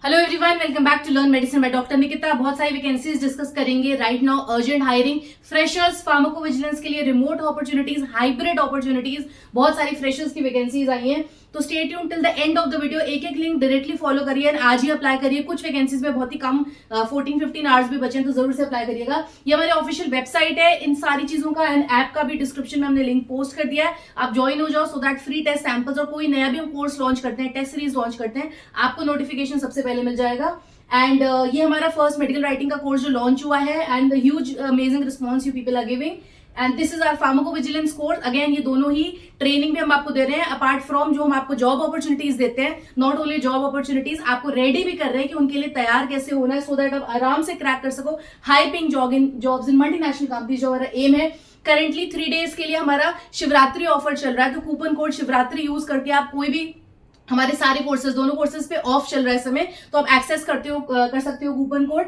Hello everyone, welcome back to learn medicine by doctor Nikita. बहुत सारी vacancies discuss करेंगे right now. Urgent hiring, freshers, pharmacovigilance के लिए remote opportunities, hybrid opportunities, बहुत सारी फ्रेशर्स की वैकेंसीज आई हैं। तो stay tuned till the end of the video. एक एक लिंक डायरेक्टली फॉलो करिए एंड आज ही अप्लाई करिए। कुछ वैकेंसीज में बहुत ही कम 14-15 आवर्स भी बचे हैं, तो जरूर से अप्लाई करिएगा। ये हमारी ऑफिशियल वेबसाइट है। इन सारी चीजों का एंड ऐप का भी डिस्क्रिप्शन में हमने लिंक पोस्ट कर दिया है। आप ज्वाइन हो जाओ so that free test samples और कोई नया भी हम कोर्स लॉन्च करते हैं, टेस्ट सीरीज लॉन्च करते हैं, आपको नोटिफिकेशन सबसे पहले मिल जाएगा। एंड ये हमारा फर्स्ट मेडिकल राइटिंग का कोर्स जो लॉन्च हुआ है and the huge amazing response you people are giving and this is our pharmacovigilance course. Again ये दोनों ही ट्रेनिंग भी हम आपको दे रहे हैं, अपार्ट फ्रॉम जो हम आपको जॉब अपॉर्चुनिटीज देते हैं। नॉट ओनली जॉब अपॉर्चुनिटीज, आपको रेडी भी कर रहे हैं कि उनके लिए तैयार कैसे होना है सो दैट आप आराम से क्रैक कर सको high paying jobs in multinational companies, जो हमारा एम है। करेंटली 3 डेज के लिए हमारा शिवरात्रि ऑफर चल रहा है, तो कूपन कोड शिवरात्रि यूज करके आप कोई भी हमारे सारे कोर्सेज, दोनों कोर्सेज पे ऑफ चल रहा है समय, तो आप एक्सेस कर सकते हो coupon code.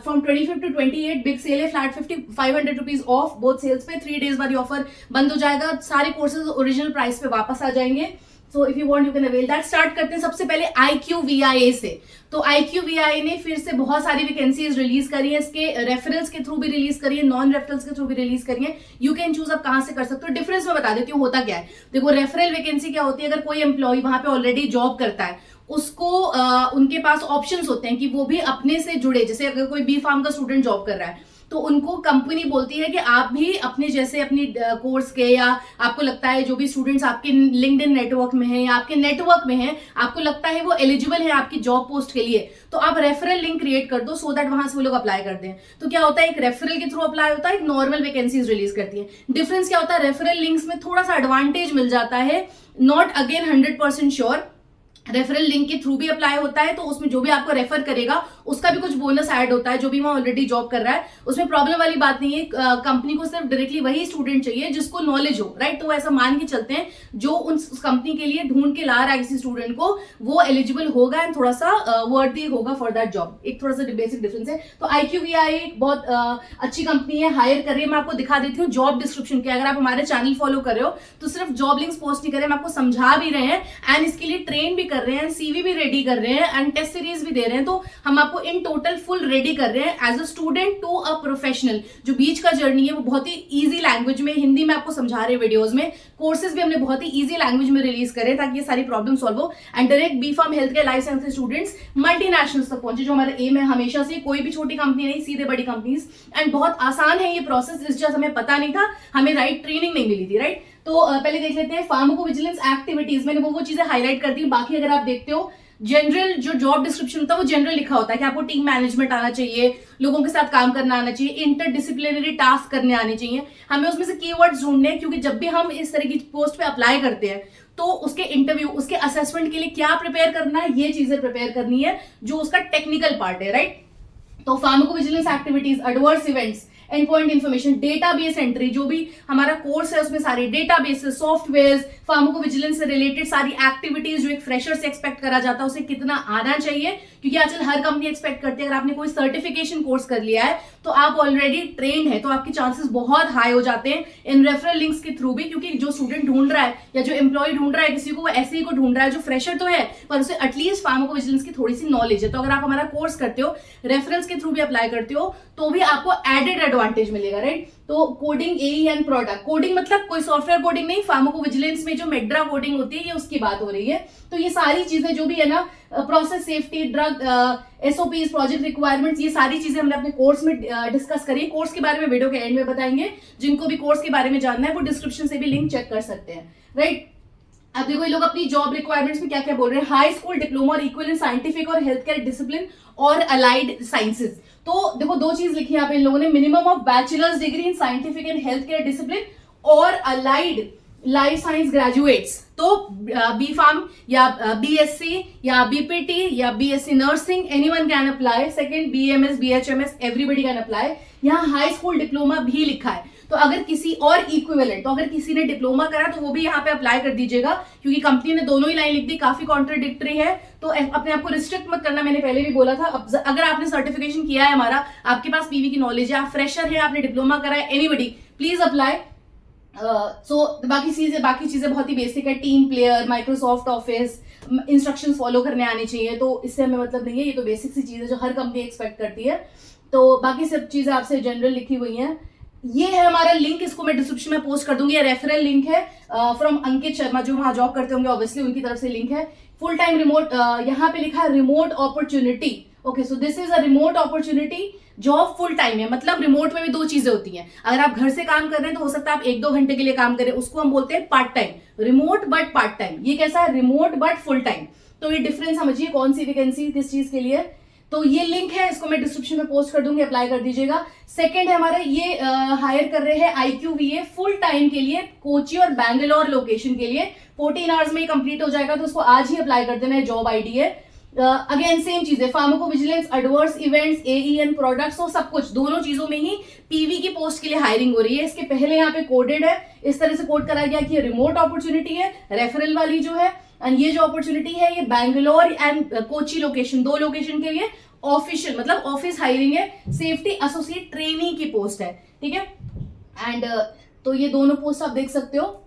From 25 to 28 big sale है, flat 500 rupees off both sales पे। 3 डेज बाद ये ऑफर बंद हो जाएगा, सारे कोर्सेज ओरिजिनल प्राइस पे वापस आ जाएंगे। So if you want you can avail that. Start करते हैं सबसे पहले IQVIA से। तो IQVIA ने फिर से बहुत सारी वैकेंसीज रिलीज करी है, इसके रेफरल्स के थ्रू भी रिलीज करी है, नॉन रेफरल्स के थ्रू भी रिलीज करी है। यू कैन चूज आप कहां से कर सकते हो। डिफरेंस मैं बता देती हूँ होता क्या है। देखो, रेफरल वैकेंसी क्या होती है, अगर कोई एम्प्लॉय वहां पे ऑलरेडी जॉब करता है, उसको उनके पास ऑप्शंस होते हैं कि वो भी अपने से जुड़े। जैसे अगर कोई बी फार्म का स्टूडेंट जॉब कर रहा है तो उनको कंपनी बोलती है कि आप भी अपने जैसे अपनी कोर्स के, या आपको लगता है जो भी स्टूडेंट्स आपके लिंक्डइन नेटवर्क में हैं या आपके नेटवर्क में हैं, आपको लगता है वो एलिजिबल है आपकी जॉब पोस्ट के लिए, तो आप रेफरल लिंक क्रिएट कर दो सो दैट वहां से वो लोग अप्लाई कर दें। तो क्या होता है, एक रेफरल के थ्रू अप्लाई होता है, एक नॉर्मल वैकेंसीज रिलीज करती है। डिफरेंस क्या होता है, रेफरल लिंक्स में थोड़ा सा एडवांटेज मिल जाता है, not again 100% sure. Referral link के थ्रू भी अप्लाई होता है, तो उसमें जो भी आपको रेफर करेगा उसका भी कुछ बोनस ऐड होता है, जो भी वहां ऑलरेडी जॉब कर रहा है। उसमें प्रॉब्लम वाली बात नहीं है। कंपनी को सिर्फ डायरेक्टली वही स्टूडेंट चाहिए जिसको नॉलेज हो, राइट। तो ऐसा मान के चलते हैं जो उन कंपनी के लिए ढूंढ के ला रहा है किसी स्टूडेंट को, वो एलिजिबल होगा एंड थोड़ा सा वर्दी होगा फॉर दैट जॉब। एक थोड़ा सा बेसिक डिफरेंस है। तो IQVIA एक बहुत अच्छी कंपनी है, हायर कर रही है। मैं आपको दिखा देती हूँ जॉब डिस्क्रिप्शन के। अगर आप हमारे चैनल फॉलो कर रहे हो तो सिर्फ जॉब लिंक्स पोस्ट नहीं कर रहे, हम आपको समझा भी रहे हैं एंड इसके लिए ट्रेन भी कर रहे हैं, CV भी रेडी कर रहे हैं एंड टेस्ट सीरीज भी दे रहे हैं। तो हम आपको इन टोटल फुल रेडी कर रहे हैं as a student to a professional. जो बीच का जर्नी है वो बहुत ही इजी लैंग्वेज में, हिंदी में आपको समझा रहे हैं वीडियोस में। कोर्सेज भी हमने बहुत ही इजी लैंग्वेज में रिलीज करे ताकि ये सारी प्रॉब्लम सॉल्व हो and direct B pharm health care life science students multinationals तक पहुंचे, जो हमारा एम है हमेशा से। कोई भी छोटी कंपनी नहीं, सीधे बड़ी कंपनीज। एंड बहुत आसान है ये प्रोसेस, इस जस्ट हमें पता नहीं था, हमें राइट ट्रेनिंग नहीं मिली थी, राइट। तो पहले देख लेते हैं फार्माकोविजिलेंस एक्टिविटीज। मैंने वो चीजें हाईलाइट कर दी। बाकी अगर आप देखते हो जनरल जो जॉब डिस्क्रिप्शन होता है वो जनरल लिखा होता है कि आपको टीम मैनेजमेंट आना चाहिए, लोगों के साथ काम करना आना चाहिए, इंटरडिसिप्लिनरी टास्क करने आने चाहिए। हमें उसमें से कीवर्ड्स ढूंढने हैं, क्योंकि जब भी हम इस तरह की पोस्ट पे अप्लाई करते हैं तो उसके इंटरव्यू, उसके असेसमेंट के लिए क्या प्रिपेयर करना है, ये चीजें प्रिपेयर करनी है जो उसका टेक्निकल पार्ट है, राइट। तो pharmacovigilance activities, adverse events, and point information, database entry, जो भी हमारा कोर्स है उसमें सारे डेटाबेस, सॉफ्टवेयर, फार्माकोविजिलेंस से रिलेटेड सारी एक्टिविटीज जो एक फ्रेशर से एक्सपेक्ट करा जाता है उसे कितना आना चाहिए, क्योंकि आजकल हर कंपनी एक्सपेक्ट करती है अगर आपने कोई सर्टिफिकेशन कोर्स कर लिया है तो आप ऑलरेडी ट्रेंड है, तो आपके चांसेस बहुत हाई हो जाते हैं इन रेफरल लिंक्स के थ्रू भी। क्योंकि जो स्टूडेंट ढूंढ रहा है या जो एम्प्लॉय ढूंढ रहा है किसी को, वो ऐसे ही को ढूंढ रहा है जो फ्रेशर तो है पर उसे एटलीस्ट फार्माकोविजिलेंस की थोड़ी सी नॉलेज है। तो अगर आप हमारा कोर्स करते हो, रेफरल्स के थ्रू भी अप्लाई करते हो, तो भी आपको एडेड एडवांटेज मिलेगा, राइट। तो coding, AE and product. Coding मतलब कोई सॉफ्टवेयर कोडिंग नहीं, फार्माकोविजिलेंस में जो मेड्रा कोडिंग होती है ये उसकी बात हो रही है। तो ये सारी चीजें जो भी है ना, process safety, drug SOPs, project requirements, ये सारी चीजें हमने अपने कोर्स में डिस्कस करी। कोर्स के बारे में वीडियो के एंड में बताएंगे। जिनको भी कोर्स के बारे में जानना है वो डिस्क्रिप्शन से भी लिंक चेक कर सकते हैं, राइट। अब देखो ये लोग अपनी जॉब रिक्वायरमेंट्स में क्या क्या बोल रहे हैं। हाई स्कूल डिप्लोमा और इक्वल इन साइंटिफिक और हेल्थ केयर डिसिप्लिन और अलाइड साइंसेज। तो देखो दो चीज लिखी है यहाँ पे इन लोगों ने, minimum of bachelors degree in scientific and health care discipline और अलाइड लाइफ साइंस ग्रेजुएट्स। तो बी फार्म या BSc या BPT या BSc nursing, anyone can apply. Second BMS, BHMS, everybody can apply. यहाँ हाई स्कूल डिप्लोमा भी लिखा है, तो अगर किसी और इक्विवेलेंट, तो अगर किसी ने डिप्लोमा करा तो वो भी यहाँ पे अप्लाई कर दीजिएगा, क्योंकि कंपनी ने दोनों ही लाइन लिख दी, काफी कॉन्ट्रडिक्टरी है। तो अपने आप को रिस्ट्रिक्ट मत करना, मैंने पहले भी बोला था। अब अगर आपने सर्टिफिकेशन किया है हमारा, आपके पास PV की नॉलेज है, आप फ्रेशर है, आपने डिप्लोमा करा है, एनीबडी प्लीज अप्लाई। बाकी चीजें बहुत ही बेसिक है, team player, Microsoft office, instructions follow करने आने चाहिए, तो इससे हमें मतलब नहीं है, ये तो बेसिक सी चीज है जो हर कंपनी एक्सपेक्ट करती है। तो बाकी सब चीजें आपसे जनरल लिखी हुई हैं। ये है हमारा लिंक, इसको मैं डिस्क्रिप्शन में पोस्ट कर दूंगी, ये रेफरल लिंक है फ्रॉम अंकित शर्मा, जो वहां जॉब करते होंगे, ऑब्वियसली उनकी तरफ से लिंक है। फुल टाइम रिमोट, यहाँ पे लिखा है remote opportunity. Okay, so this is a remote opportunity, job full time है, मतलब रिमोट में भी दो चीजें होती हैं। अगर आप घर से काम कर रहे हैं तो हो सकता है आप 1-2 घंटे के लिए काम करें, उसको हम बोलते हैं part time, remote but part time. ये कैसा है, रिमोट बट फुल टाइम। तो ये डिफरेंस समझिए, कौन सी वैकेंसी किस चीज के लिए। तो ये लिंक है, इसको मैं डिस्क्रिप्शन में पोस्ट कर दूंगी, अप्लाई कर दीजिएगा। सेकंड है हमारे, ये हायर कर रहे हैं IQVA फुल टाइम के लिए, कोची और बैंगलोर लोकेशन के लिए। 14 आवर्स में कंप्लीट हो जाएगा, तो उसको आज ही अप्लाई कर देना है, जॉब आईडी है। अगेन सेम चीज है, pharmacovigilance, adverse events, AEN products, तो सब कुछ दोनों चीजों में ही PV की पोस्ट के लिए हायरिंग हो रही है। इसके पहले यहाँ पे कोडेड है, इस तरह से कोड करा गया कि ये रिमोट अपॉर्चुनिटी है, रेफरल वाली जो है, एंड ये जो अपॉर्चुनिटी है ये Bangalore and Kochi location, 2 location के लिए ऑफिशियल, मतलब ऑफिस हायरिंग है। सेफ्टी एसोसिएट ट्रेनी की पोस्ट है, ठीक है। एंड तो ये दोनों पोस्ट आप देख सकते हो,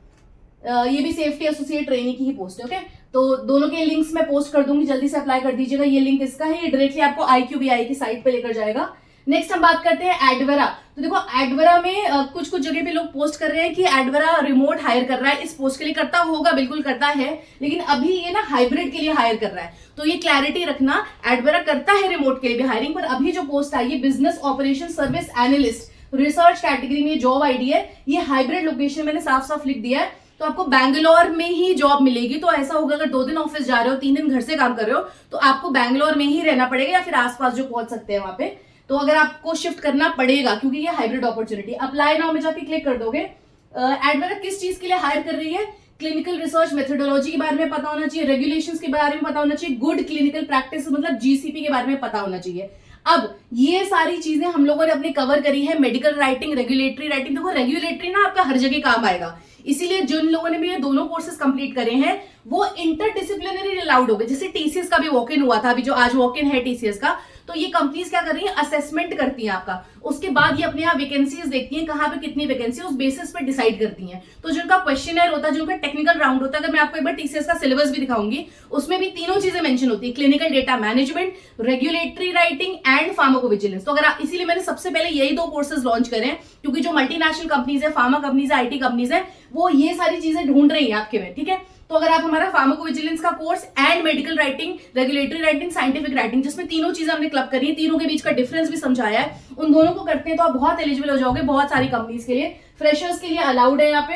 ये भी सेफ्टी एसोसिएट ट्रेनी की ही पोस्ट है। ओके, तो दोनों के लिंक्स मैं पोस्ट कर दूंगी, जल्दी से अप्लाई कर दीजिएगा। ये लिंक इसका है, ये डायरेक्टली आपको IQVI की साइट पे लेकर जाएगा। नेक्स्ट हम बात करते हैं एडवेरा। तो देखो एडवेरा में कुछ जगह पे लोग पोस्ट कर रहे हैं कि एडवेरा रिमोट हायर कर रहा है, इस पोस्ट के लिए करता होगा, बिल्कुल करता है, लेकिन अभी ये ना हाइब्रिड के लिए हायर कर रहा है। तो ये क्लैरिटी रखना, एडवेरा करता है रिमोट के लिए भी हायरिंग, पर अभी जो पोस्ट आई है business operation service analyst research category में जॉब आईडी है, ये हाइब्रिड लोकेशन मैंने साफ साफ लिख दिया है। तो आपको बैंगलोर में ही जॉब मिलेगी। तो ऐसा होगा अगर 2 दिन ऑफिस जा रहे हो, 3 दिन घर से काम कर रहे हो, तो आपको बैंगलोर में ही रहना पड़ेगा, या फिर आसपास जो पहुंच सकते हैं वहां पे। तो अगर आपको शिफ्ट करना पड़ेगा, क्योंकि ये हाइब्रिड अपॉर्चुनिटी। अप्लाई नाउ में जाके क्लिक कर दोगे। एडवेरा किस चीज के लिए हायर कर रही है, क्लिनिकल रिसर्च मेथोडोलॉजी के बारे में पता होना चाहिए, रेगुलेशंस के बारे में पता होना चाहिए, गुड क्लिनिकल प्रैक्टिस मतलब GCP के बारे में पता होना चाहिए। अब ये सारी चीजें हम लोगों ने अपनी कवर करी है, मेडिकल राइटिंग, रेगुलेटरी राइटिंग। देखो रेगुलेटरी ना आपका हर जगह काम आएगा, इसीलिए जिन लोगों ने भी ये दोनों कोर्सेज कंप्लीट करे हैं वो इंटरडिसिप्लिनरी अलाउड हो गए। जैसे TCS का भी वॉक इन हुआ था, अभी जो आज वॉक इन है TCS का, तो ये कंपनीज क्या कर रही है, असेसमेंट करती हैं आपका, उसके बाद ये अपने यहाँ वैकेंसीज देखती हैं, कहाँ पे कितनी वैकेंसी, उस बेसिस पे डिसाइड करती हैं। तो जिनका क्वेश्चनर होता है, जिनका टेक्निकल राउंड होता है, अगर मैं आपको एक बार TCS का सिलेबस भी दिखाऊंगी, उसमें भी तीनों चीजें मेंशन होती है, clinical data management, regulatory writing and pharmacovigilance. तो अगर इसीलिए मैंने सबसे पहले यही 2 कोर्सेज लॉन्च करे हैं, क्योंकि जो मल्टीनेशनल कंपनीज है, फार्मा कंपनीज है, IT कंपनीज है, वो ये सारी चीजें ढूंढ रही है आपके में, ठीक है। तो अगर आप हमारा फार्माकोविजिलेंस का course and medical writing, regulatory writing, scientific writing, जिसमें तीनों चीजें हमने क्लब करी है, तीनों के बीच का डिफरेंस भी समझाया है, उन दोनों को करते हैं तो आप बहुत एलिजिबल हो जाओगे बहुत सारी कंपनीज के लिए। फ्रेशर्स के लिए अलाउड है यहाँ पे।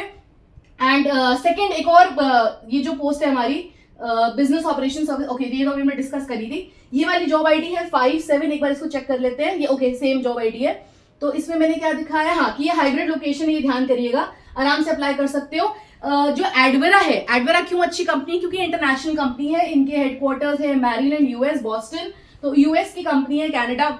एंड सेकेंड एक और ये जो पोस्ट है हमारी बिजनेस ऑपरेशन, ओके ये तो अभी मैं डिस्कस करी थी। ये वाली जॉब आईडी है 57, एक बार इसको चेक कर लेते हैं। ये ओके सेम जॉब आईडी है। तो इसमें मैंने क्या दिखाया, हाँ कि ये हाइब्रिड लोकेशन, ये ध्यान करिएगा, आराम से अप्लाई कर सकते हो। जो एडवेरा है, एडवेरा क्यों अच्छी कंपनी, क्योंकि इंटरनेशनल कंपनी है, इनके हेडक्वार्टर्स है मैरीलैंड, US, बॉस्टन, तो US की कंपनी है, कनाडा,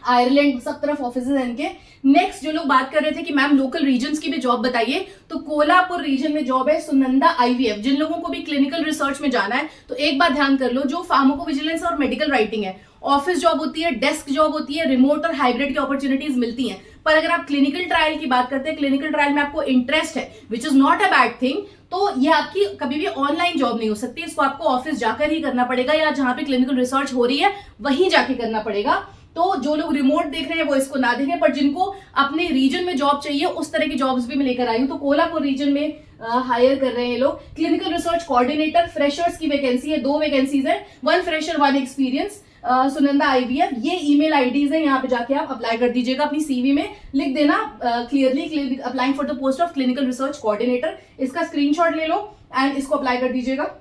आयरलैंड, सब तरफ ऑफिस है इनके। नेक्स्ट जो लोग बात कर रहे थे कि मैम लोकल रीजन्स की भी जॉब बताइए, तो कोल्हापुर रीजन में जॉब है सुनंदा IVF। जिन लोगों को भी क्लिनिकल रिसर्च में जाना है तो एक बात ध्यान कर लो, जो फार्माकोविजिलेंस और मेडिकल राइटिंग है, ऑफिस जॉब होती है, डेस्क जॉब होती है, रिमोट और हाइब्रिड की अपॉर्चुनिटीज मिलती हैं। पर अगर आप क्लिनिकल ट्रायल की बात करते हैं, क्लिनिकल ट्रायल में आपको इंटरेस्ट है, which is not a bad thing, तो ये आपकी कभी भी ऑनलाइन जॉब नहीं हो सकती, इसको आपको ऑफिस जाकर ही करना पड़ेगा, या जहां पे क्लिनिकल रिसर्च हो रही है वहीं जाके करना पड़ेगा। तो जो लोग रिमोट देख रहे हैं वो इसको ना देखें, पर जिनको अपने रीजन में जॉब चाहिए उस तरह की जॉब्स भी मैं लेकर आई हूं। तो कोल्हापुर रीजन में हायर कर रहे हैं लोग। क्लिनिकल रिसर्च कोऑर्डिनेटर, फ्रेशर्स की वैकेंसी है, 2 वैकेंसीज है, 1 फ्रेशर 1 एक्सपीरियंस, सुनंदा IVF। ये ईमेल आईडीज है, यहाँ पे जाके आप अप्लाई कर दीजिएगा, अपनी CV में लिख देना clearly applying for the post of clinical research coordinator. इसका स्क्रीनशॉट ले लो एंड इसको अप्लाई कर दीजिएगा।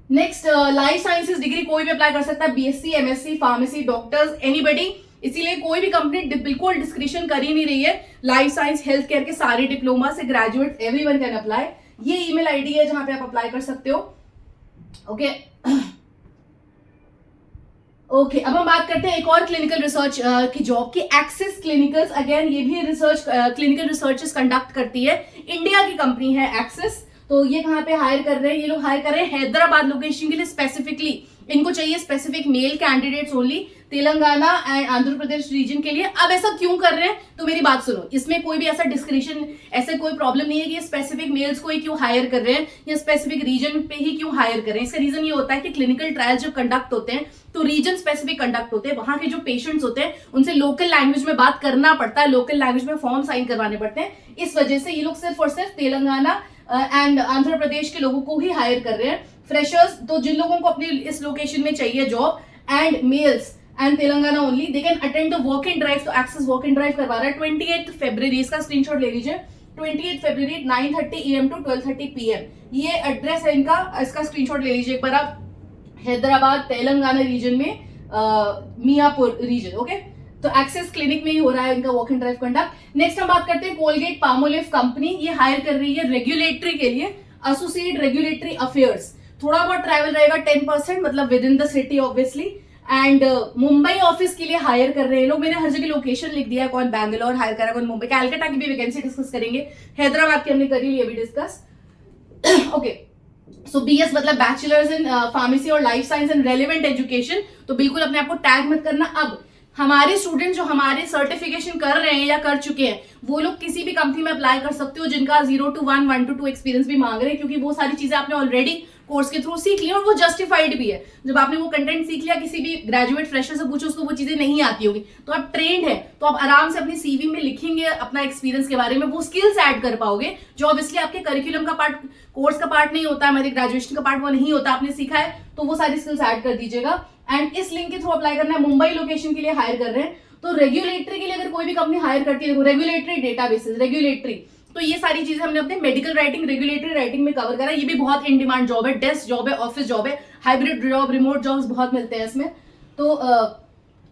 नेक्स्ट लाइफ साइंसेज डिग्री कोई भी अप्लाई कर सकता है, BSc, MSc, pharmacy, doctors, anybody. इसीलिए कोई भी कंपनी बिल्कुल डिस्क्रिप्शन कर ही नहीं रही है। लाइफ साइंस, हेल्थ केयर के सारे डिप्लोमा से ग्रेजुएट, एवरीवन कैन अप्लाई। ये ईमेल आईडी है जहां पे आप अप्लाई कर सकते हो। ओके ओके, अब हम बात करते हैं एक और क्लिनिकल रिसर्च की जॉब की, एक्सिस क्लिनिकल्स। अगेन ये भी रिसर्च, क्लिनिकल रिसर्चेस कंडक्ट करती है, इंडिया की कंपनी है एक्सिस। तो ये कहाँ पे हायर कर रहे हैं, ये लोग हायर कर रहे हैं हैदराबाद लोकेशन के लिए स्पेसिफिकली। इनको चाहिए specific male candidates only, Telangana and Andhra Pradesh region के लिए। अब ऐसा क्यों कर रहे हैं, तो मेरी बात सुनो, इसमें कोई भी ऐसा डिस्क्रिप्शन, ऐसे कोई प्रॉब्लम नहीं है कि स्पेसिफिक मेल्स को ही क्यों हायर कर रहे हैं या स्पेसिफिक रीजन पे ही क्यों हायर कर रहे हैं। इसका रीजन ये होता है कि क्लिनिकल ट्रायल जब कंडक्ट होते हैं तो रीजन स्पेसिफिक कंडक्ट होते हैं, वहां के जो पेशेंट्स होते हैं उनसे लोकल लैंग्वेज में बात करना पड़ता है, लोकल लैंग्वेज में फॉर्म साइन करवाने पड़ते हैं। इस वजह से ये लोग सिर्फ और सिर्फ तेलंगाना एंड आंध्र प्रदेश के लोगों को ही हायर कर रहे हैं, फ्रेशर्स। तो जिन लोगों को अपनी इस लोकेशन में चाहिए job, and mails and Telangana only, they can attend the walk in drive. तो एक्सेस वॉक इन ड्राइव करवा रहा है 28 फरवरी, इसका स्क्रीनशॉट ले लीजिए। 28 फरवरी 9:30 AM to 12:30 PM ये एड्रेस है इनका, इसका स्क्रीनशॉट ले लीजिए एक बार आप। हैदराबाद तेलंगाना रीजन में मियापुर रीजन, ओके। तो एक्सेस क्लिनिक में ही हो रहा है इनका walk in drive conduct. Next हम बात करते हैं कोलगेट पामोलिव कंपनी, ये हायर कर रही है रेगुलेटरी के लिए, एसोसिएट रेगुलेटरी अफेयर्स। थोड़ा बहुत ट्रैवल रहेगा 10%, मतलब with in the city obviously. And Mumbai office के लिए हायर कर रहे हैं लोग, मैंने हर जगह लोकेशन लिख दिया है, कौन बैंगलोर हायर कर रहा है, कौन मुंबई, कैलकाटा की भी वैकेंसी डिस्कस करेंगे, हैदराबाद की हमने करी ली अभी डिस्कस, ओके। सो BS मतलब बैचलर्स इन फार्मेसी और life science and relevant education. तो बिल्कुल अपने आप को टैग मत करना। अब हमारे स्टूडेंट जो हमारे सर्टिफिकेशन कर रहे हैं या कर चुके हैं, वो लोग किसी भी कंपनी में अप्लाई कर सकते हो जिनका 0 to 1, 1 to 2 एक्सपीरियंस भी मांग रहे हैं, क्योंकि वो सारी चीजें आपने ऑलरेडी कोर्स के थ्रू सीख ली और वो जस्टिफाइड भी है। जब आपने वो कंटेंट सीख लिया, किसी भी ग्रेजुएट फ्रेशर से पूछो, उसको वो चीजें नहीं आती होगी, तो आप ट्रेंड है, तो आप आराम से अपनी CV में लिखेंगे अपना एक्सपीरियंस के बारे में, वो स्किल्स ऐड कर पाओगे जो ऑब्वियसली आपके करिकुलम का पार्ट, कोर्स का पार्ट नहीं होता, हमारे ग्रेजुएशन का पार्ट वो नहीं होता, आपने सीखा है तो वो सारी स्किल्स ऐड कर दीजिएगा। एंड इस लिंक के थ्रू अप्लाई करना है। मुंबई लोकेशन के लिए हायर कर रहे हैं, तो रेगुलेटरी के लिए अगर कोई भी कंपनी हायर करती है, देखो रेगुलेटरी डेटाबेसेस, रेगुलेटरी, तो ये सारी चीजें हमने अपने मेडिकल राइटिंग, रेगुलेटरी राइटिंग में कवर करा। ये भी बहुत इन डिमांड जॉब है, डेस्क जॉब है, ऑफिस जॉब है, हाइब्रिड जॉब, रिमोट जॉब्स बहुत मिलते हैं इसमें। तो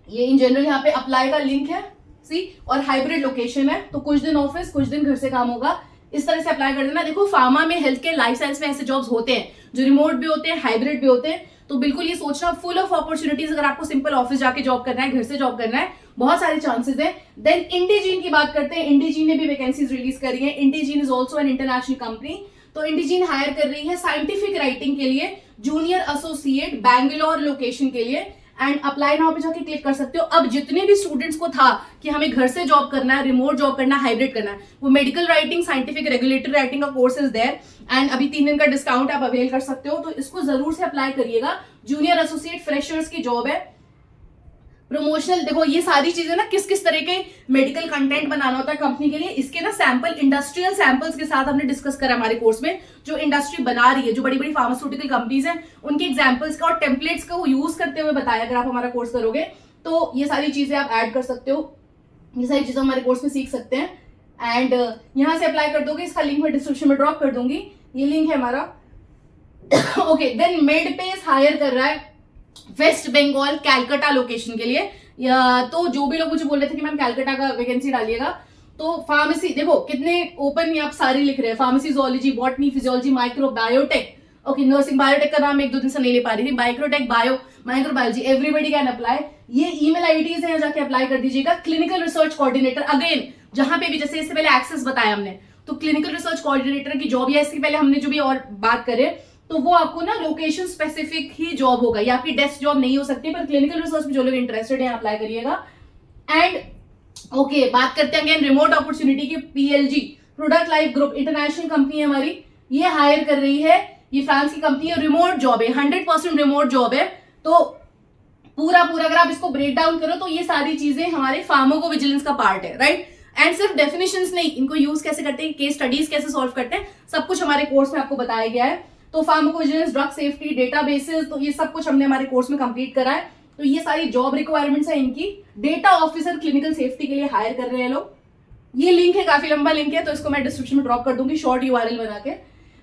ये इन जनरल यहाँ पे अप्लाई का लिंक है, सी, और हाइब्रिड लोकेशन है, तो कुछ दिन ऑफिस कुछ दिन घर से काम होगा, इस तरह से अप्लाई कर देना। देखो फार्मा में, हेल्थ केयर, लाइफ साइंस में ऐसे जॉब्स होते हैं जो रिमोट भी होते हैं, हाइब्रिड भी होते हैं, तो बिल्कुल ये सोचना, फुल ऑफ अपॉर्चुनिटीज। अगर आपको सिंपल ऑफिस जाके जॉब करना है, घर से जॉब करना है, बहुत सारे चांसेस हैं। देन इंडिजीन की बात करते हैं, इंडिजीन ने भी वैकेंसीज रिलीज करी है। Indegene is also an international company, तो इंडिजीन हायर कर रही है साइंटिफिक राइटिंग के लिए, जूनियर एसोसिएट, बैंगलोर लोकेशन के लिए। एंड अप्लाई नाउ पे जाके क्लिक कर सकते हो। अब जितने भी स्टूडेंट्स को था कि हमें घर से जॉब करना है, रिमोट जॉब करना है, हाइब्रिड करना है, वो medical writing, scientific regulatory writing का कोर्स इज देयर, एंड अभी 3 दिन का डिस्काउंट आप अवेल कर सकते हो, तो इसको जरूर से अप्लाई करिएगा। जूनियर एसोसिएट फ्रेशर्स की जॉब है। प्रमोशनल, देखो ये सारी चीजें ना, किस किस तरह के मेडिकल कंटेंट बनाना होता है कंपनी के लिए, इसके ना सैंपल, इंडस्ट्रियल सैंपल्स के साथ हमने डिस्कस करा हमारे कोर्स में। जो इंडस्ट्री बना रही है, जो बड़ी बड़ी फार्मास्यूटिकल कंपनीज हैं, उनके एग्जांपल्स का और टेम्पलेट्स का वो यूज करते हुए बताया। अगर आप हमारा कोर्स करोगे तो ये सारी चीजें आप ऐड कर सकते हो, ये सारी चीजें हमारे कोर्स में सीख सकते हैं। एंड यहाँ से अप्लाई कर दोगे, इसका लिंक मैं डिस्क्रिप्शन में ड्रॉप कर दूंगी, ये लिंक है हमारा, ओके। देन मेडपेस हायर कर रहा है वेस्ट बंगाल कैलकाटा लोकेशन के लिए। तो जो भी लोग मुझे बोल रहे थे कि मैम कैलकाटा का वैकेंसी डालिएगा, तो फार्मेसी देखो कितने ओपन आप सारी लिख रहे हैं, pharmacy, zoology, botany, physiology, micro biotech, okay, nursing, biotech का नाम 1-2 दिन से नहीं ले पा रही थी, Microtek, bio, microbiology, everybody can apply. ये ईमेल आईडीज है, जाके अप्लाई कर दीजिएगा। क्लिनिकल रिसर्च कोऑर्डिनेटर, अगेन जहां पे भी, जैसे इससे पहले एक्सेस बताया हमने, तो क्लिनिकल रिसर्च कोऑर्डिनेटर की जॉब, या इससे पहले हमने जो भी और बात करें, तो वो आपको ना लोकेशन स्पेसिफिक ही जॉब होगा, या आपकी डेस्क जॉब नहीं हो सकती, पर क्लिनिकल रिसर्च में जो लोग इंटरेस्टेड हैं अप्लाई करिएगा। एंड ओके, बात करते हैं अगेन रिमोट अपॉर्चुनिटी की। PLG product life group, international company है हमारी, ये हायर कर रही है, ये फ्रांस की कंपनी है, रिमोट जॉब है, 100% रिमोट जॉब है। तो पूरा अगर आप इसको ब्रेक डाउन करो तो ये सारी चीजें हमारे फार्माकोविजिलेंस का पार्ट है, राइट। एंड सिर्फ डेफिनेशंस नहीं, इनको यूज कैसे करते हैं, केस स्टडीज कैसे सॉल्व करते हैं, सब कुछ हमारे कोर्स में आपको बताया गया है। तो फार्माकोविजिलेंस, ड्रग सेफ्टी, डेटाबेसेस, तो ये सब कुछ हमने हमारे कोर्स में कंप्लीट करा है। तो ये सारी जॉब रिक्वायरमेंट्स है इनकी। डेटा ऑफिसर क्लिनिकल सेफ्टी के लिए हायर कर रहे हैं लोग। ये लिंक है, काफी लंबा लिंक है, तो इसको मैं डिस्क्रिप्शन में ड्रॉप कर दूंगी शॉर्ट URL बना के।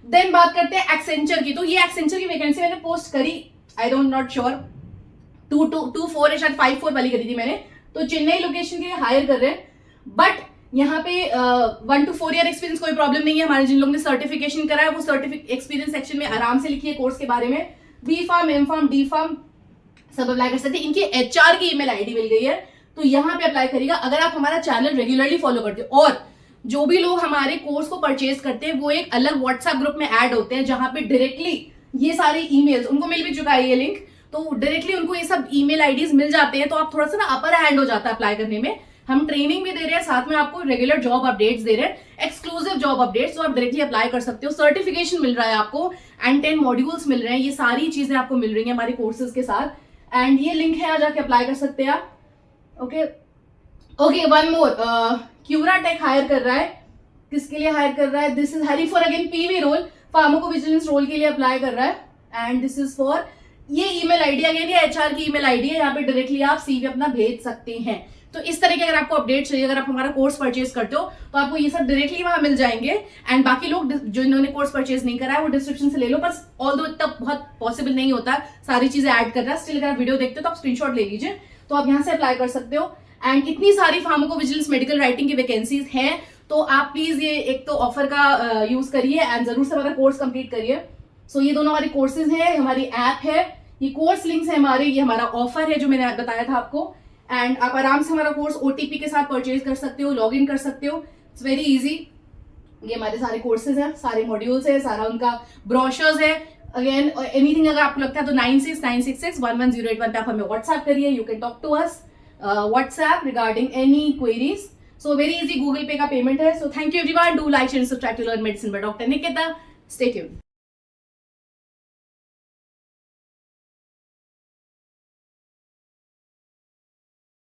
देन बात करते हैं एक्सेंचर की। तो ये एक्सेंचर की वैकेंसी मैंने पोस्ट करी, आई डोंट नॉट श्योर, 2-4 या शायद 5-4 वाली करी थी मैंने। तो चेन्नई लोकेशन के लिए हायर कर रहे हैं, बट यहाँ पे 1 to 4 ईयर एक्सपीरियंस कोई प्रॉब्लम नहीं है। हमारे जिन लोगों ने सर्टिफिकेशन करा है वो सर्टिफिकेट एक्सपीरियंस सेक्शन में आराम से लिखिए कोर्स के बारे में। B.Pharm, M.Pharm, D.Pharm सब अप्लाई कर सकते हैं। इनकी HR की ईमेल आईडी मिल गई है, तो यहाँ पे अप्लाई करिएगा अगर आप हमारा चैनल रेगुलरली फॉलो करते हो। और जो भी लोग हमारे कोर्स को परचेज करते हैं वो एक अलग व्हाट्सएप ग्रुप में ऐड होते हैं, जहां पे डायरेक्टली ये सारे ईमेल्स, उनको मिल भी चुका है ये लिंक, तो डायरेक्टली उनको ये सब ईमेल आईडीज मिल जाते हैं, तो आप थोड़ा सा ना अपर हैंड हो जाता है अप्लाई करने में। हम ट्रेनिंग भी दे रहे हैं, साथ में आपको रेगुलर जॉब अपडेट्स दे रहे हैं, एक्सक्लूसिव जॉब अपडेट्स, तो आप डायरेक्टली अप्लाई कर सकते हो। सर्टिफिकेशन मिल रहा है आपको एंड 10 मॉड्यूल्स मिल रहे हैं, ये सारी चीजें आपको मिल रही हैं हमारे कोर्सेज के साथ। एंड ये लिंक है, आ जाके अप्लाई कर सकते हैं आप। Okay okay, one more, Cura Tech hire कर रहा है। किसके लिए हायर कर रहा है? This is hiring for again PV role, pharmacovigilance role के लिए अप्लाई कर रहा है। एंड दिस इज फॉर, ये ईमेल आईडी अगेन ये एचआर की ईमेल आईडी है, यहाँ पे डायरेक्टली आप सीवी अपना भेज सकते हैं। तो इस तरह के अगर आपको अपडेट चाहिए, अगर आप हमारा कोर्स परचेज करते हो तो आपको ये सब डायरेक्टली वहां मिल जाएंगे। एंड बाकी लोग जो इन्होंने कोर्स परचेज नहीं करा है वो डिस्क्रिप्शन से ले लो, बस ऑल्दो इतना बहुत पॉसिबल नहीं होता सारी चीजें ऐड करना। स्टिल अगर आप वीडियो देखते हो तो आप स्क्रीनशॉट ले लीजिए, तो आप यहाँ से अप्लाई कर सकते हो। एंड इतनी सारी फार्माकोविजिलेंस मेडिकल राइटिंग की वैकेंसीज हैं, तो आप प्लीज ये एक तो ऑफर का यूज करिए एंड जरूर से हमारा कोर्स कंप्लीट करिए। सो ये दोनों हमारे कोर्सेज हैं, हमारी ऐप है, ये कोर्स लिंक्स है हमारे, ये हमारा ऑफर है जो मैंने बताया था आपको। एंड आप आराम से हमारा कोर्स ओटीपी के साथ परचेज कर सकते हो, लॉग इन कर सकते हो, इट्स वेरी इजी। ये हमारे सारे कोर्सेज हैं, सारे मॉड्यूल्स है, सारा उनका ब्रोशर्स है। अगेन एनीथिंग अगर आपको लगता है तो 9696611081 पे आप हमें व्हाट्सएप करिए, you can talk to us WhatsApp regarding any queries. So very easy, Google Pay का पेमेंट है। So thank you everyone, do like share subscribe to learn medicine by doctor Nikita. Stay tuned.